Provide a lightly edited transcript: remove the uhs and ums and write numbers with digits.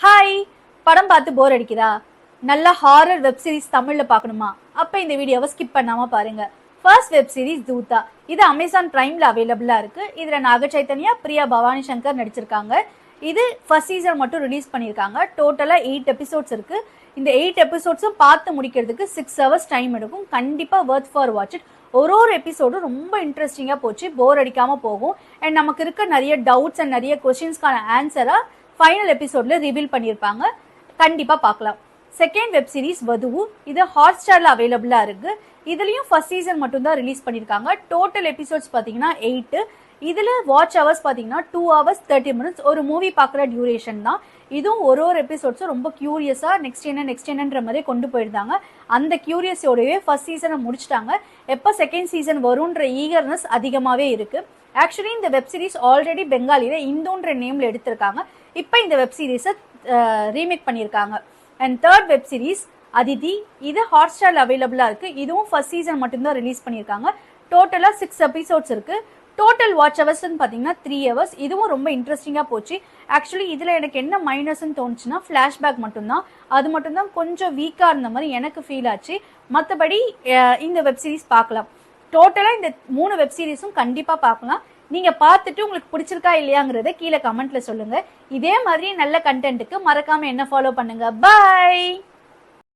Hi, படம் பார்த்து போர் அடிக்குதா? நல்ல ஹாரர் வெப் சீரிஸ் தமிழ்ல பார்க்கணுமா? அப்ப இந்த வீடியோவை ஸ்கிப் பண்ணாம பாருங்க. First web series Dhootha. இது அமேசான் பிரைம்ல அவைலபிளா இருக்கு. இதுல நாக சைத்தன்யா, பிரியா பவானி சங்கர் நடிச்சிருக்காங்க. இது ஃபர்ஸ்ட் சீசன் மட்டும் ரிலீஸ் பண்ணியிருக்காங்க. டோட்டலா 8 எபிசோட்ஸ் இருக்கு. இந்த 8 எபிசோட்ஸும் பார்த்து முடிக்கிறதுக்கு 6 ஹவர்ஸ் டைம் எடுக்கும். கண்டிப்பா வர்த் ஃபார் வாட்ச் இட். ஒரு எபிசோடும் ரொம்ப இன்ட்ரெஸ்டிங்கா போச்சு, போர் அடிக்காம போகும். அண்ட் நமக்கு இருக்க நிறைய டவுட்ஸ் அண்ட் நிறைய கொஸ்டின்ஸ்க்கான ஆன்சரா ஃபைனல் எபிசோட்ல ரிவீல் பண்ணியிருப்பாங்க. கண்டிப்பா பார்க்கலாம். Second web series Vadhuvu. இது ஹாட் ஸ்டார்ல அவைலபிளா இருக்கு. இதுலயும் ஃபர்ஸ்ட் சீசன் மட்டும் தான் ரிலீஸ் பண்ணிருக்காங்க. டோட்டல் எபிசோட்ஸ் பாத்தீங்கன்னா 8. இதுல வாட்ச் ஹவர்ஸ் பாத்தீங்கன்னா 2 hours 30 minutes. ஒரு மூவி பாக்குற டியூரேஷன் தான். இதுவும் ஒரு எபிசோட்ஸும் ரொம்ப கியூரியஸா நெக்ஸ்ட் என்னன்ற மாதிரி கொண்டு போயிருந்தாங்க. அந்த கியூரியஸோடவே ஃபர்ஸ்ட் சீசனை முடிச்சிட்டாங்க. எப்ப செகண்ட் சீசன் வரும்ன்ற ஈகர்னஸ் அதிகமாவே இருக்கு. ஆக்சுவலி இந்த வெப் சீரிஸ் ஆல்ரெடி பெங்காலில இந்துன்ற நேம்ல எடுத்திருக்காங்க. இப்போ இந்த வெப் சீரிஸை ரீமேக் பண்ணியிருக்காங்க. And third web series Aditi. இது ஹாட் ஸ்டார்ல அவைலபிளா இருக்கு. இதுவும் ஃபர்ஸ்ட் சீசன் மட்டும்தான் ரிலீஸ் பண்ணியிருக்காங்க. டோட்டலா 6 எபிசோட்ஸ் இருக்கு. டோட்டல் வாட்ச் ஹவர்ஸ் பாத்தீங்கன்னா 3 hours. இதுவும் ரொம்ப இன்ட்ரெஸ்டிங்கா போச்சு. ஆக்சுவலி இதுல எனக்கு என்ன மைனஸ்ன்னு தோணுச்சுன்னா ஃபிளாஷ்பேக் மட்டும்தான். அது மட்டும்தான் கொஞ்சம் வீக்கா இருந்த மாதிரி எனக்கு ஃபீல் ஆச்சு. மற்றபடி இந்த வெப் சீரிஸ் பார்க்கலாம். டோட்டலா இந்த 3 வெப் சீரிஸும் கண்டிப்பா பார்க்கலாம். நீங்க பார்த்துட்டு உங்களுக்கு பிடிச்சிருக்கா இல்லையாங்கிறத கீழே கமெண்ட்ல சொல்லுங்க. இதே மாதிரி நல்ல கண்டென்ட்டுக்கு மறக்காம என்ன ஃபாலோ பண்ணுங்க. பாய்.